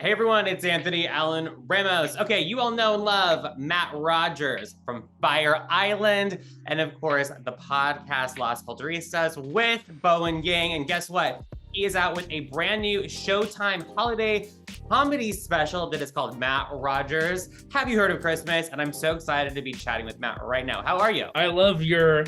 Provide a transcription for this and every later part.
Hey everyone, it's Anthony Allen Ramos. Okay, you all know and love Matt Rogers from Fire Island, and of course, the podcast Las Culturistas with Bowen Yang. And guess what? He is out with a brand new Showtime holiday comedy special that is called Matt Rogers. Have you heard of Christmas? And I'm so excited to be chatting with Matt right now. How are you? I love your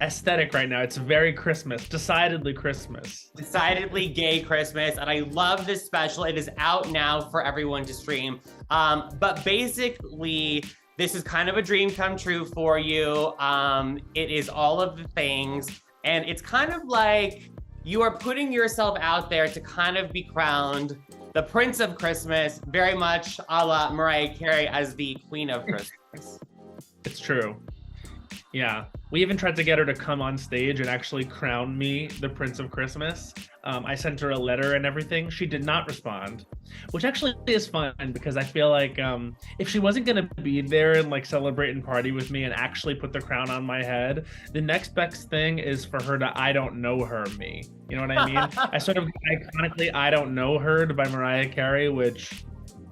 aesthetic right now. It's very Christmas, decidedly Christmas. Decidedly gay Christmas, and I love this special. It is out now for everyone to stream. But basically, this is kind of a dream come true for you. It is all of the things, and it's kind of like you are putting yourself out there to kind of be crowned the Prince of Christmas, very much a la Mariah Carey as the Queen of Christmas. It's true. Yeah, we even tried to get her to come on stage and actually crown me the Prince of Christmas. I sent her a letter and everything. She did not respond, which actually is fun because I feel like if she wasn't going to be there and like celebrate and party with me and actually put the crown on my head, the next best thing is for her to I don't know her me. You know what I mean? I sort of iconically I don't know her by Mariah Carey, which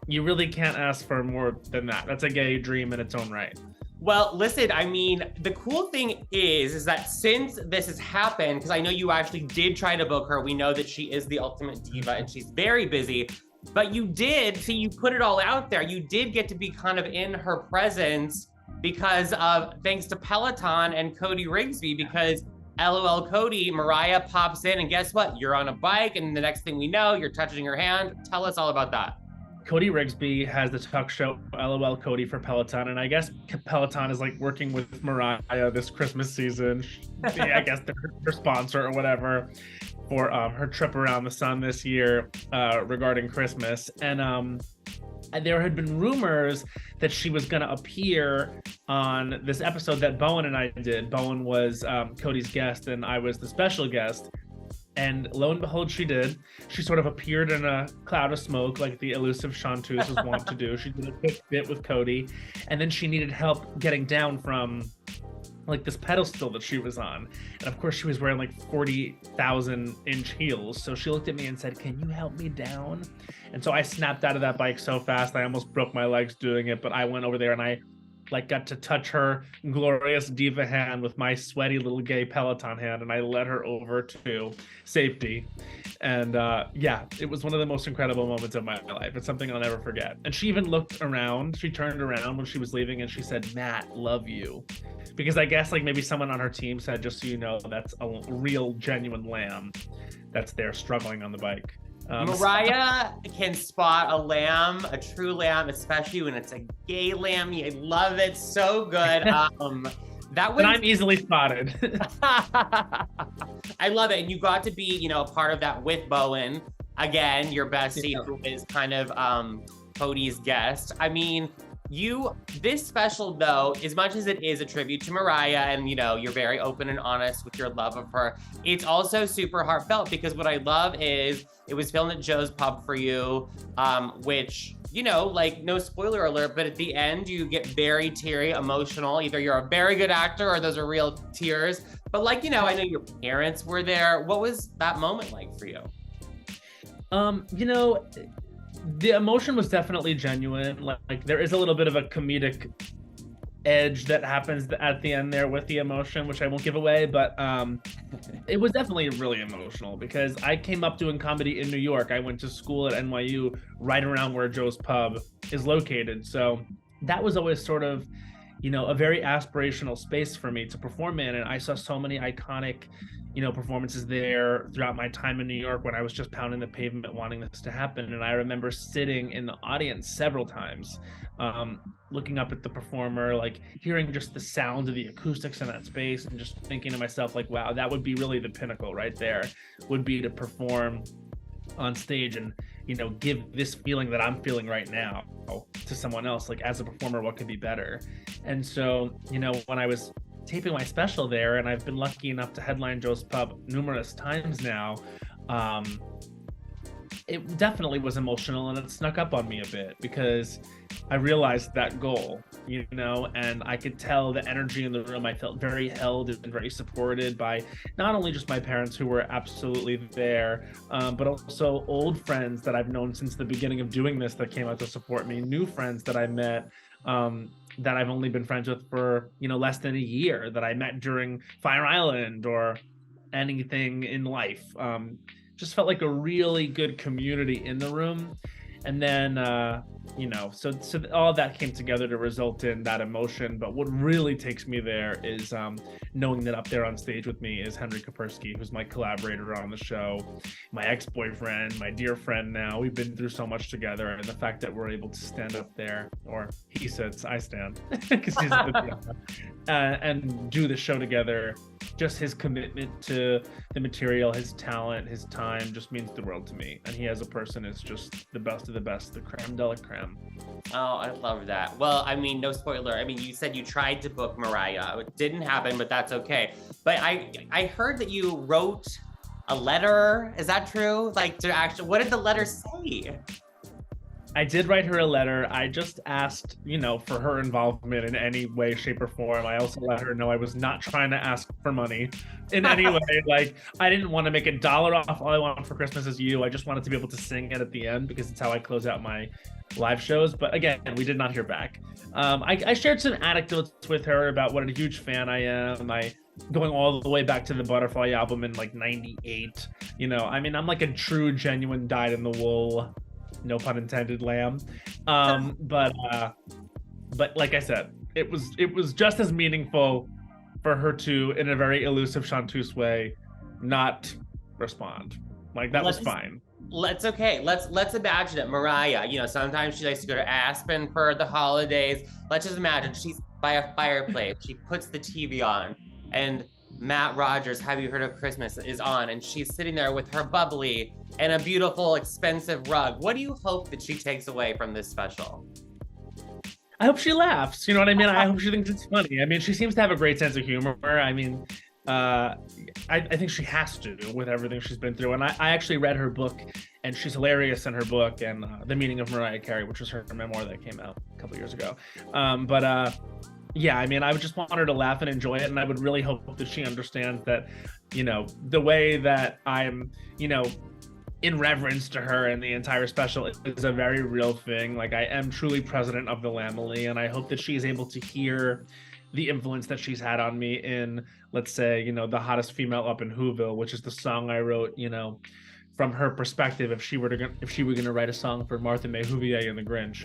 you really can't ask for more than that. That's a gay dream in its own right. Well, listen, I mean, the cool thing is that since this has happened, because I know you actually did try to book her, we know that she is the ultimate diva and she's very busy, but you did, see, you put it all out there. You did get to be kind of in her presence because of, thanks to Peloton and Cody Rigsby, because LOL Cody, Mariah pops in and guess what? You're on a bike and the next thing we know, you're touching her hand. Tell us all about that. Cody Rigsby has the talk show LOL Cody for Peloton, and I guess Peloton is like working with Mariah this Christmas season. I guess they're her sponsor or whatever for her trip around the sun this year regarding Christmas. And there had been rumors that she was going to appear on this episode that Bowen and I did. Bowen was Cody's guest and I was the special guest. And lo and behold, she did. She sort of appeared in a cloud of smoke like the elusive Chanteuse was wont to do. She did a quick bit with Cody. And then she needed help getting down from like this pedestal that she was on. And of course, she was wearing like 40,000 inch heels. So she looked at me and said, "Can you help me down?" And so I snapped out of that bike so fast, I almost broke my legs doing it. But I went over there and I like got to touch her glorious diva hand with my sweaty little gay Peloton hand, and I led her over to safety. And yeah, it was one of the most incredible moments of my life. It's something I'll never forget. And she even looked around. She turned around when she was leaving and she said, "Matt, love you." Because I guess like maybe someone on her team said, just so you know, that's a real genuine lamb that's there struggling on the bike. Mariah can spot a lamb, a true lamb, especially when it's a gay lamb. I love it. So good. That was. And I'm easily spotted. I love it. And you got to be, you know, a part of that with Bowen. Again, your bestie, who is kind of Cody's guest. I mean, this special though, as much as it is a tribute to Mariah and you know, you're very open and honest with your love of her, it's also super heartfelt because what I love is it was filmed at Joe's Pub for you, which, you know, like no spoiler alert, but at the end you get very teary, emotional. Either you're a very good actor or those are real tears. But like, you know, I know your parents were there. What was that moment like for you? You know, the emotion was definitely genuine. Like there is a little bit of a comedic edge that happens at the end there with the emotion, which I won't give away, but it was definitely really emotional because I came up doing comedy in New York. I went to school at NYU right around where Joe's Pub is located. So that was always sort of, you know, a very aspirational space for me to perform in. And I saw so many iconic, you know, performances there throughout my time in New York when I was just pounding the pavement wanting this to happen. And I remember sitting in the audience several times, looking up at the performer, like hearing just the sound of the acoustics in that space and just thinking to myself, like, wow, that would be really the pinnacle right there, would be to perform on stage and, you know, give this feeling that I'm feeling right now to someone else. Like as a performer, what could be better? And so, you know, when I was taping my special there, and I've been lucky enough to headline Joe's Pub numerous times now, it definitely was emotional, and it snuck up on me a bit because I realized that goal, and I could tell the energy in the room. I felt very held and very supported by not only just my parents, who were absolutely there, but also old friends that I've known since the beginning of doing this that came out to support me, new friends that I met, that I've only been friends with for, less than a year, that I met during Fire Island or anything in life. Just felt like a really good community in the room. And then so all of that came together to result in that emotion. But what really takes me there is knowing that up there on stage with me is Henry Kapersky, who's my collaborator on the show, my ex-boyfriend, my dear friend now. We've been through so much together, and the fact that we're able to stand up there, or he sits, I stand, because he's and do the show together. Just his commitment to the material, his talent, his time just means the world to me. And he as a person is just the best of the best, the creme de la creme. Oh, I love that. Well, I mean, no spoiler. I mean, you said you tried to book Mariah. It didn't happen, but that's okay. But I heard that you wrote a letter. Is that true? Like, what did the letter say? I did write her a letter. I just asked, for her involvement in any way, shape, or form. I also let her know I was not trying to ask for money in any way. Like, I didn't want to make $1 off All I Want for Christmas Is You. I just wanted to be able to sing it at the end because it's how I close out my live shows. But again, we did not hear back. I shared some anecdotes with her about what a huge fan I am. Going all the way back to the Butterfly album in like '98. I'm like a true, genuine, dyed-in-the-wool, no pun intended, lamb. But like I said, it was just as meaningful for her to, in a very elusive chanteuse way, not respond. Like, that was fine. Let's imagine it. Mariah, sometimes she likes to go to Aspen for the holidays. Let's just imagine she's by a fireplace. She puts the TV on, and Matt Rogers' Have You Heard of Christmas is on, and she's sitting there with her bubbly and a beautiful, expensive rug. What do you hope that she takes away from this special? I hope she laughs. You know what I mean? I hope she thinks it's funny. I mean, she seems to have a great sense of humor. I mean, I think she has to, with everything she's been through. And I actually read her book, and she's hilarious in her book, and The Meaning of Mariah Carey, which was her memoir that came out a couple years ago. Yeah, I mean, I would just want her to laugh and enjoy it, and I would really hope that she understands that, the way that I'm, in reverence to her and the entire special is a very real thing. Like, I am truly president of the Lamely, and I hope that she's able to hear the influence that she's had on me in, let's say, The Hottest Female Up in Whoville, which is the song I wrote, from her perspective, if she were going to write a song for Martha May Whovier and the Grinch.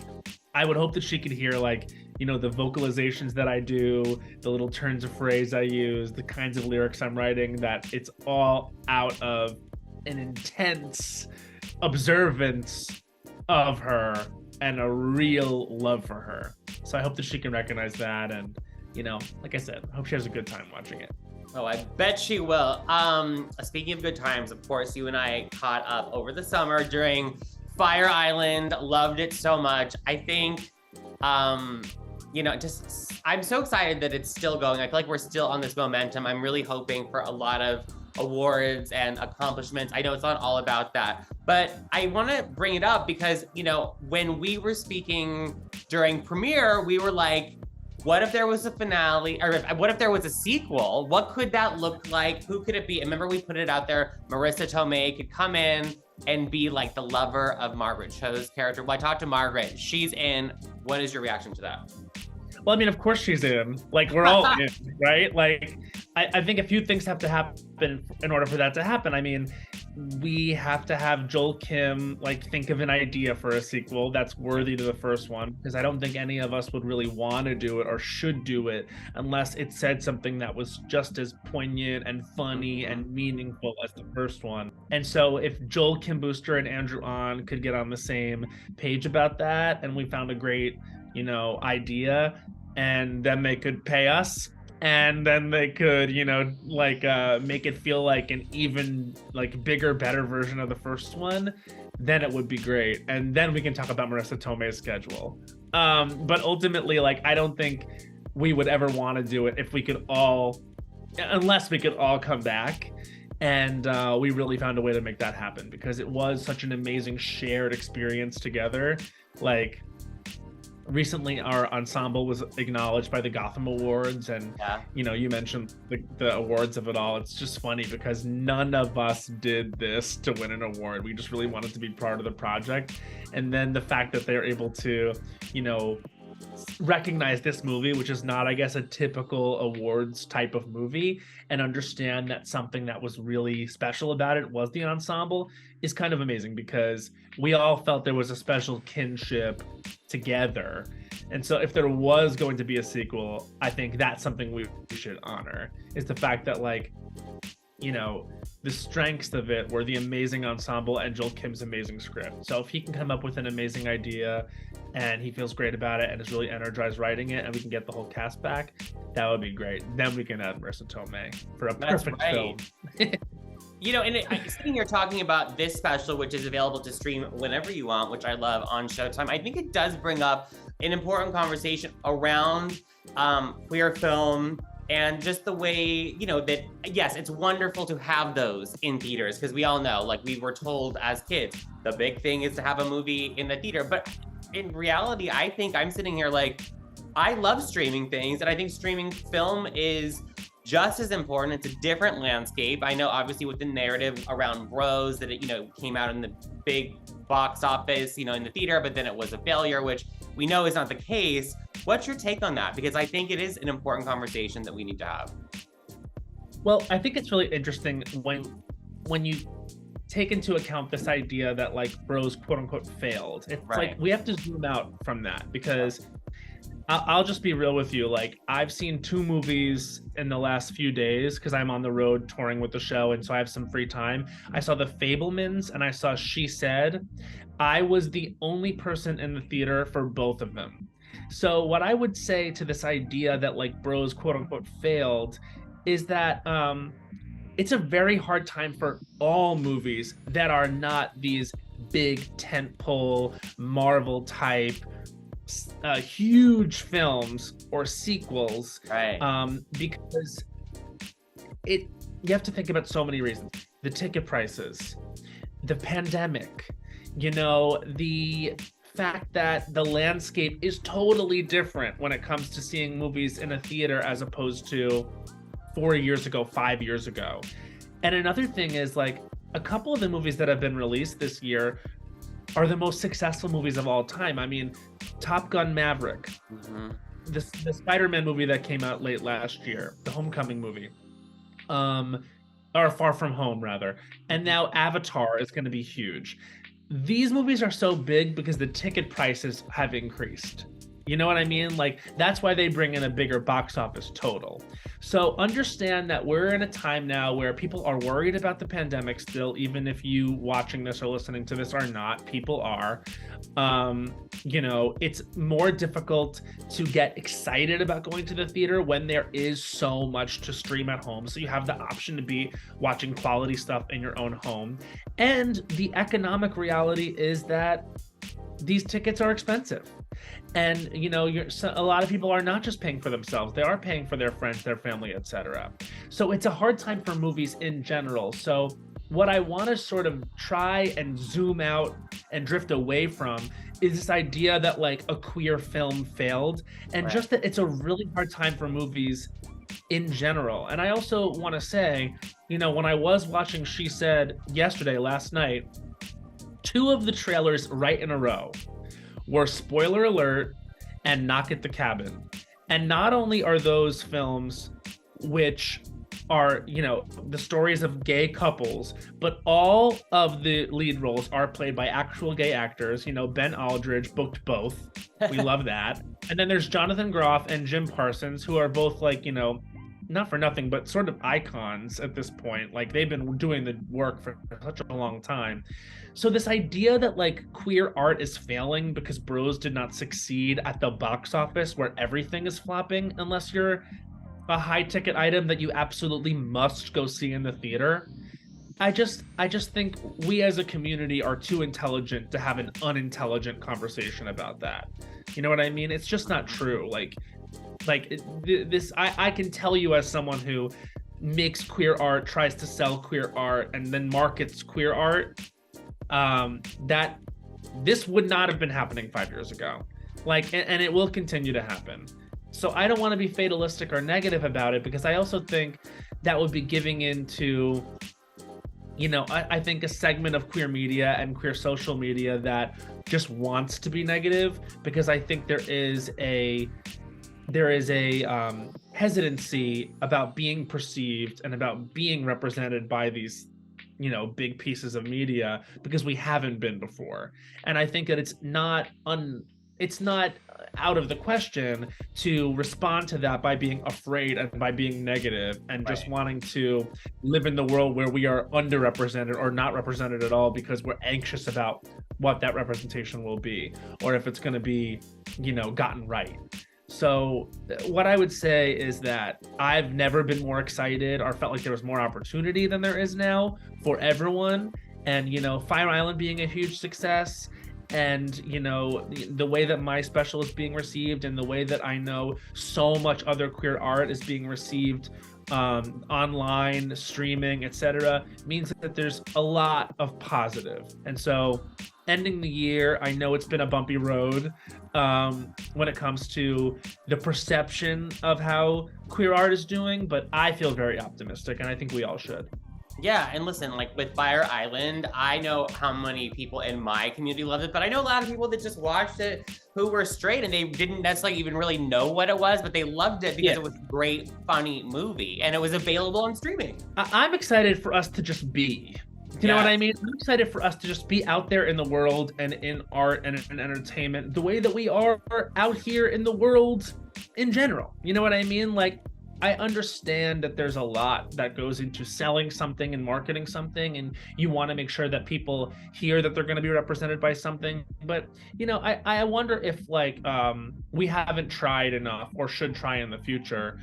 I would hope that she could hear, like, the vocalizations that I do, the little turns of phrase I use, the kinds of lyrics I'm writing, that it's all out of an intense observance of her and a real love for her. So I hope that she can recognize that, and, like I said, I hope she has a good time watching it. Oh, I bet she will. Speaking of good times, of course, you and I caught up over the summer during Fire Island. Loved it so much. I think, I'm so excited that it's still going. I feel like we're still on this momentum. I'm really hoping for a lot of awards and accomplishments. I know it's not all about that, but I want to bring it up because, when we were speaking during premiere, we were like, what if there was a finale, or what if there was a sequel? What could that look like? Who could it be? And remember, we put it out there, Marissa Tomei could come in and be like the lover of Margaret Cho's character. Well, I talked to Margaret, she's in. What is your reaction to that? Well, I mean, of course she's in. Like, we're all in, right? Like, I think a few things have to happen in order for that to happen. I mean, we have to have Joel Kim, like, think of an idea for a sequel that's worthy to the first one, because I don't think any of us would really want to do it or should do it unless it said something that was just as poignant and funny and meaningful as the first one. And so if Joel Kim Booster and Andrew Ahn could get on the same page about that, and we found a great, idea, and then they could pay us, and then they could, make it feel like an even, like, bigger, better version of the first one, then it would be great. And then we can talk about Marissa Tomei's schedule. But ultimately, like, I don't think we would ever want to do it if we could all, unless we could all come back And we really found a way to make that happen because it was such an amazing shared experience together. Like, recently our ensemble was acknowledged by the Gotham Awards, and Yeah. you know, you mentioned the awards of it all. It's just funny because none of us did this to win an award. We just really wanted to be part of the project, and then the fact that they're able to, you know, recognize this movie, which is not, I guess, a typical awards type of movie, and understand that something that was really special about it was the ensemble, is kind of amazing because we all felt there was a special kinship together. And so if there was going to be a sequel, I think that's something we should honor, is the fact that, like, you know, the strengths of it were the amazing ensemble and Joel Kim's amazing script. So if he can come up with an amazing idea and he feels great about it and is really energized writing it, and we can get the whole cast back, that would be great. Then we can add Marissa Tomei for a perfect film. You know, and sitting here talking about this special, which is available to stream whenever you want, which I love, on Showtime, I think it does bring up an important conversation around queer film, and just the way, you know, that, yes, it's wonderful to have those in theaters, because we all know, like, we were told as kids, the big thing is to have a movie in the theater. But in reality, I think I'm sitting here like, I love streaming things, and I think streaming film is just as important. It's a different landscape. I know, obviously, with the narrative around Bros, that it, you know, came out in the big box office, you know, in the theater, but then it was a failure, which we know is not the case. What's your take on that? Because I think it is an important conversation that we need to have. Well, I think it's really interesting when you take into account this idea that, like, Bros quote unquote failed. It's right. Like, we have to zoom out from that, because I'll just be real with you. Like, I've seen 2 movies in the last few days because I'm on the road touring with the show, and so I have some free time. I saw The Fabelmans and I saw She Said. I was the only person in the theater for both of them. So what I would say to this idea that, like, Bros quote unquote failed is that it's a very hard time for all movies that are not these big tentpole Marvel type huge films or sequels, right? Because you have to think about so many reasons: the ticket prices, the pandemic, you know, the fact that the landscape is totally different when it comes to seeing movies in a theater as opposed to 4 years ago, 5 years ago. And another thing is, like, a couple of the movies that have been released this year are the most successful movies of all time. I mean, Top Gun Maverick, the Spider-Man movie that came out late last year, the Homecoming movie, or Far From Home rather, and now Avatar is going to be huge. These movies are so big because the ticket prices have increased. You know what I mean? Like, that's why they bring in a bigger box office total. So understand that we're in a time now where people are worried about the pandemic still, even if you watching this or listening to this are not. People are. You know, it's more difficult to get excited about going to the theater when there is so much to stream at home. So you have the option to be watching quality stuff in your own home. And the economic reality is that these tickets are expensive. And, you know, a lot of people are not just paying for themselves. They are paying for their friends, their family, etc. So it's a hard time for movies in general. So what I want to sort of try and zoom out and drift away from is this idea that, like, a queer film failed, and right, just that it's a really hard time for movies in general. And I also want to say, you know, when I was watching She Said last night, 2 of the trailers right in a row were Spoiler Alert and Knock at the Cabin. And not only are those films, which are, you know, the stories of gay couples, but all of the lead roles are played by actual gay actors. You know, Ben Aldridge booked both. We love that. And then there's Jonathan Groff and Jim Parsons, who are both, like, you know, not for nothing, but sort of icons at this point. Like, they've been doing the work for such a long time. So this idea that, like, queer art is failing because Bros did not succeed at the box office, where everything is flopping unless you're a high ticket item that you absolutely must go see in the theater. I just think we as a community are too intelligent to have an unintelligent conversation about that. You know what I mean? It's just not true. Like this, I can tell you as someone who makes queer art, tries to sell queer art, and then markets queer art, that this would not have been happening 5 years ago. Like, and it will continue to happen. So I don't want to be fatalistic or negative about it, because I also think that would be giving into, you know, I think a segment of queer media and queer social media that just wants to be negative, because I think there is a hesitancy about being perceived and about being represented by these, you know, big pieces of media, because we haven't been before. And I think that it's not out of the question to respond to that by being afraid and by being negative and just wanting to live in the world where we are underrepresented or not represented at all, because we're anxious about what that representation will be, or if it's going to be, you know, gotten right. So what I would say is that I've never been more excited or felt like there was more opportunity than there is now for everyone. And, you know, Fire Island being a huge success, and, you know, the way that my special is being received, and the way that I know so much other queer art is being received online, streaming, etc., means that there's a lot of positive. And so ending the year, I know it's been a bumpy road when it comes to the perception of how queer art is doing, but I feel very optimistic, and I think we all should. Yeah, and listen, like with Fire Island, I know how many people in my community loved it, but I know a lot of people that just watched it who were straight and they didn't necessarily even really know what it was, but they loved it because it was a great, funny movie, and it was available on streaming. I'm excited for us to just be. You know what I mean? I'm excited for us to just be out there in the world and in art and in entertainment the way that we are out here in the world in general. You know what I mean? Like, I understand that there's a lot that goes into selling something and marketing something, and you want to make sure that people hear that they're going to be represented by something. But, you know, I wonder if, like, we haven't tried enough, or should try in the future,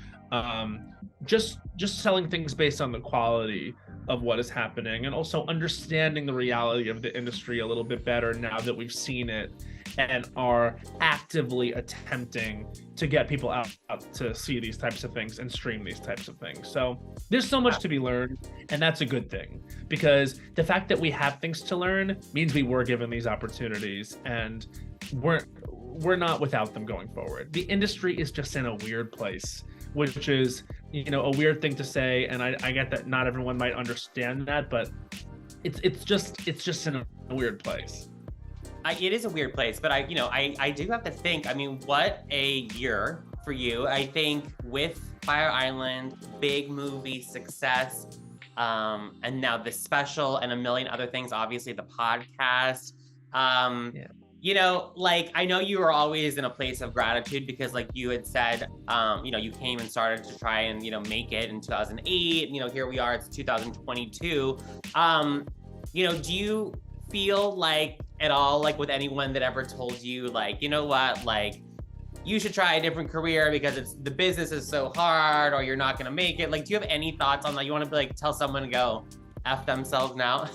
just selling things based on the quality of what is happening, and also understanding the reality of the industry a little bit better now that we've seen it and are actively attempting to get people out to see these types of things and stream these types of things. So there's so much to be learned, and that's a good thing, because the fact that we have things to learn means we were given these opportunities, and we're not without them going forward. The industry is just in a weird place, which is, you know, a weird thing to say, and I get that not everyone might understand that, but it's just in a weird place. It is a weird place, but I do have to think, I mean, what a year for you. I think with Fire Island, big movie success, and now this special and a million other things, obviously the podcast, you know, like, I know you were always in a place of gratitude, because like you had said, you know, you came and started to try and, you know, make it in 2008, you know, here we are, it's 2022. You know, do you feel like at all, like with anyone that ever told you, like, you know what, like, you should try a different career because the business is so hard, or you're not gonna make it? Like, do you have any thoughts on that? You want to be like, tell someone to go F themselves now?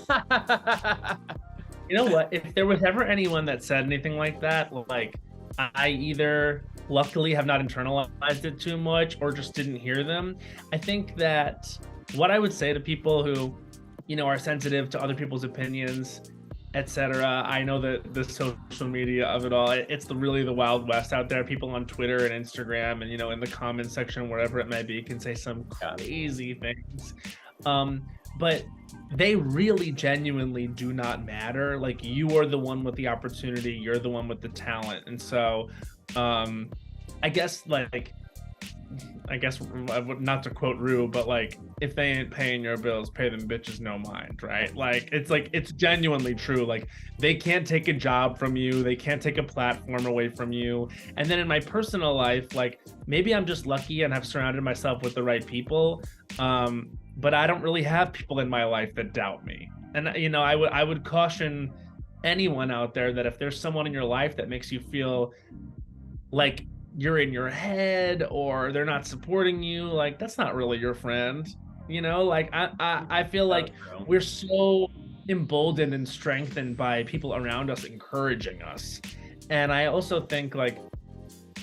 You know what? If there was ever anyone that said anything like that, like, I either luckily have not internalized it too much or just didn't hear them. I think that what I would say to people who, you know, are sensitive to other people's opinions, etc. I know that the social media of it all, it's really the Wild West out there. People on Twitter and Instagram and, you know, in the comments section, wherever it may be, can say some crazy things. But they really genuinely do not matter. Like, you are the one with the opportunity, you're the one with the talent. And so I guess not to quote Rue, but like, if they ain't paying your bills, pay them bitches no mind, right? Like, it's genuinely true. Like, they can't take a job from you, they can't take a platform away from you. And then in my personal life, like, maybe I'm just lucky and have surrounded myself with the right people, but I don't really have people in my life that doubt me. And, you know, I would caution anyone out there that if there's someone in your life that makes you feel like you're in your head or they're not supporting you, like, that's not really your friend. You know, like, I feel like we're so emboldened and strengthened by people around us encouraging us. And I also think, like,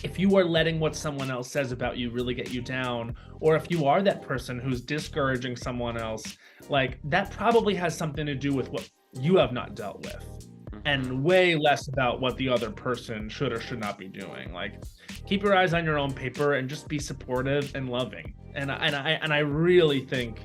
if you are letting what someone else says about you really get you down, or if you are that person who's discouraging someone else, like that probably has something to do with what you have not dealt with, and way less about what the other person should or should not be doing. Like, keep your eyes on your own paper and just be supportive and loving. And I really think,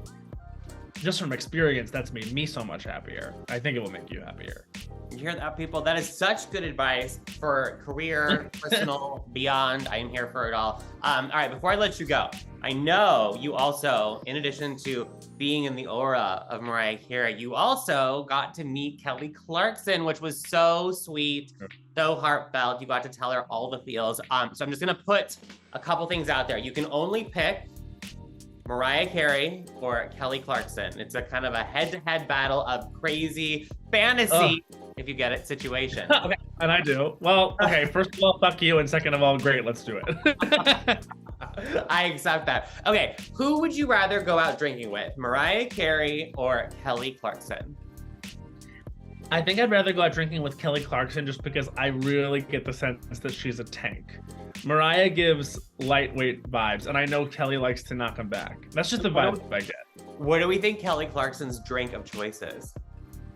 just from experience, that's made me so much happier. I think it will make you happier. You hear that, people? That is such good advice for career, personal, beyond. I am here for it all. All right, before I let you go, I know you also, in addition to being in the aura of Mariah Carey, you also got to meet Kelly Clarkson, which was so sweet, so heartfelt. You got to tell her all the feels. So I'm just gonna put a couple things out there. You can only pick Mariah Carey or Kelly Clarkson. It's a kind of a head-to-head battle of crazy fantasy, if you get it, situation. Okay, and I do. Well, okay, first of all, fuck you, and second of all, great, let's do it. I accept that. Okay, who would you rather go out drinking with, Mariah Carey or Kelly Clarkson? I think I'd rather go out drinking with Kelly Clarkson just because I really get the sense that she's a tank. Mariah gives lightweight vibes, and I know Kelly likes to knock them back. That's just the vibe I get. What do we think Kelly Clarkson's drink of choice is?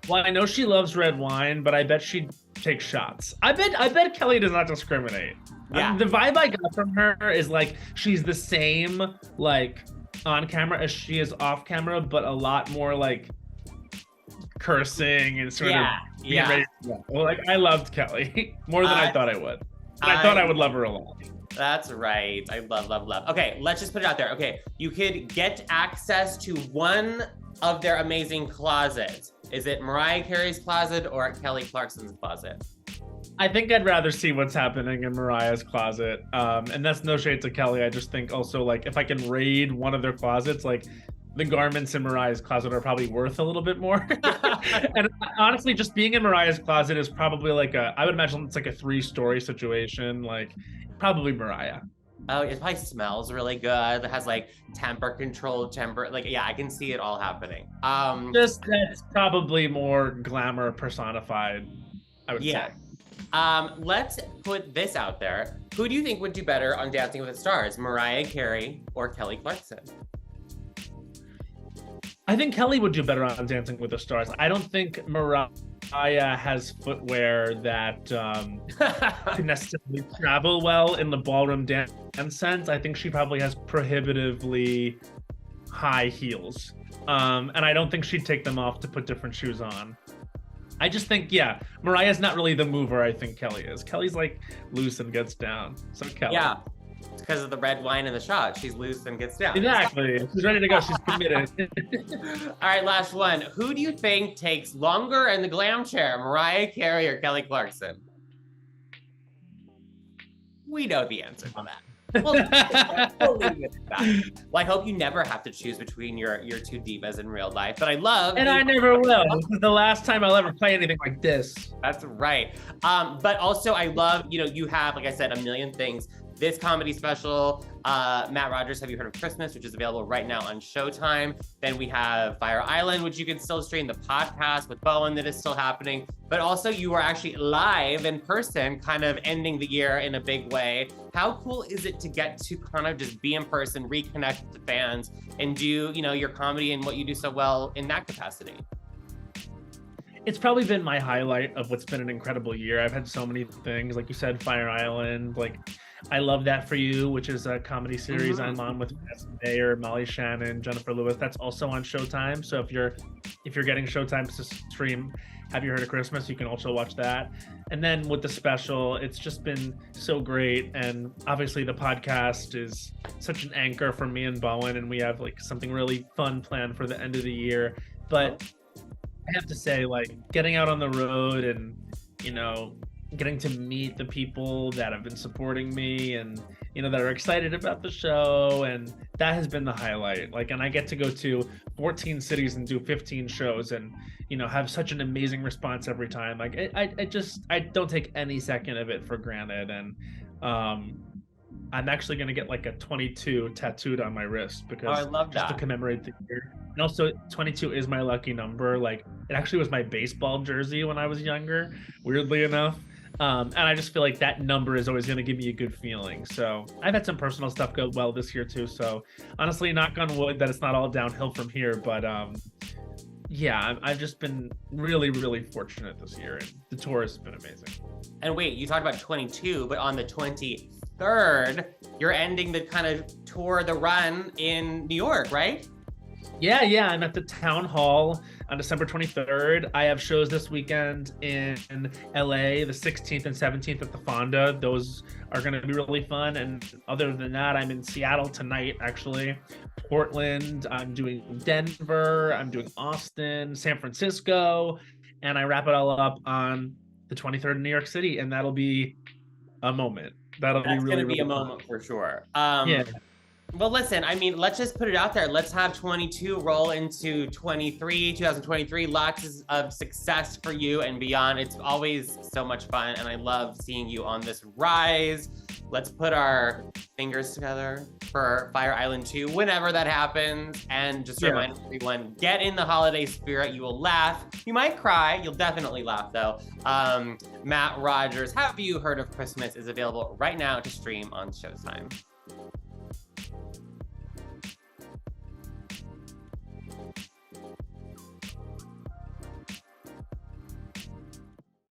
Well, I know she loves red wine, but I bet she'd take shots. I bet Kelly does not discriminate. Yeah. The vibe I got from her is like she's the same like on camera as she is off camera, but a lot more like cursing and sort of being ready. Well, like I loved Kelly more than I thought I would. And I thought I would love her a lot. That's right. I love. Okay, let's just put it out there. Okay, you could get access to one of their amazing closets. Is it Mariah Carey's closet or Kelly Clarkson's closet? I think I'd rather see what's happening in Mariah's closet. And that's no shade to Kelly. I just think also like if I can raid one of their closets, like the garments in Mariah's closet are probably worth a little bit more. And honestly, just being in Mariah's closet is probably like I would imagine it's like a 3-story situation, like probably Mariah. Oh, it probably smells really good. It has like temperature, like, yeah, I can see it all happening. Just that's probably more glamour personified, I would say. Let's put this out there. Who do you think would do better on Dancing with the Stars, Mariah Carey or Kelly Clarkson? I think Kelly would do better on Dancing with the Stars. I don't think Mariah has footwear that can necessarily travel well in the ballroom dance sense. I think she probably has prohibitively high heels. And I don't think she'd take them off to put different shoes on. I just think, Mariah's not really the mover I think Kelly is. Kelly's like loose and gets down. So Kelly. Yeah. It's because of the red wine and the shot. She's loose and gets down. Exactly. She's ready to go. She's committed. All right, last one. Who do you think takes longer in the glam chair, Mariah Carey or Kelly Clarkson? We know the answer to that. We'll leave it at that. Well, I hope you never have to choose between your two divas in real life, but I love. And I never will. This is the last time I'll ever play anything like this. That's right. But also I love, you have, like I said, a million things. This comedy special, Matt Rogers, Have You Heard of Christmas, which is available right now on Showtime. Then we have Fire Island, which you can still stream, the podcast with Bowen that is still happening. But also you are actually live in person, kind of ending the year in a big way. How cool is it to get to kind of just be in person, reconnect with the fans, and do, your comedy and what you do so well in that capacity? It's probably been my highlight of what's been an incredible year. I've had so many things, like you said, Fire Island, like I Love That For You, which is a comedy series I'm on with Mayer, Molly Shannon, Jennifer Lewis. That's also on Showtime. So if you're getting Showtime to stream Have You Heard of Christmas, you can also watch that. And then with the special, it's just been so great. And obviously the podcast is such an anchor for me and Bowen, and we have like something really fun planned for the end of the year. But I have to say, like, getting out on the road and, getting to meet the people that have been supporting me and, that are excited about the show. And that has been the highlight. Like, and I get to go to 14 cities and do 15 shows and, have such an amazing response every time. Like, I don't take any second of it for granted. And, I'm actually going to get like a 22 tattooed on my wrist because I love that. Just to commemorate the year. And also 22 is my lucky number. Like it actually was my baseball jersey when I was younger, weirdly enough. And I just feel like that number is always going to give me a good feeling. So I've had some personal stuff go well this year too. So honestly, knock on wood that it's not all downhill from here. But yeah, I've just been really, really fortunate this year, and the tour has been amazing. And wait, you talked about 22, but on the 23rd, you're ending the kind of tour, the run in New York, right? Yeah, I'm at the Town Hall on December 23rd. I have shows this weekend in LA, the 16th and 17th at the Fonda. Those are going to be really fun. And other than that, I'm in Seattle tonight, actually. Portland, I'm doing Denver, I'm doing Austin, San Francisco, and I wrap it all up on the 23rd in New York City, and that'll be a moment. That's going to be really a moment fun. for sure. Yeah. Well, listen, I mean, let's just put it out there. Let's have 22 roll into 2023. Lots of success for you and beyond. It's always so much fun, and I love seeing you on this rise. Let's put our fingers together for Fire Island 2 whenever that happens. And just remind everyone, get in the holiday spirit. You will laugh. You might cry. You'll definitely laugh, though. Matt Rogers, Have You Heard of Christmas is available right now to stream on Showtime.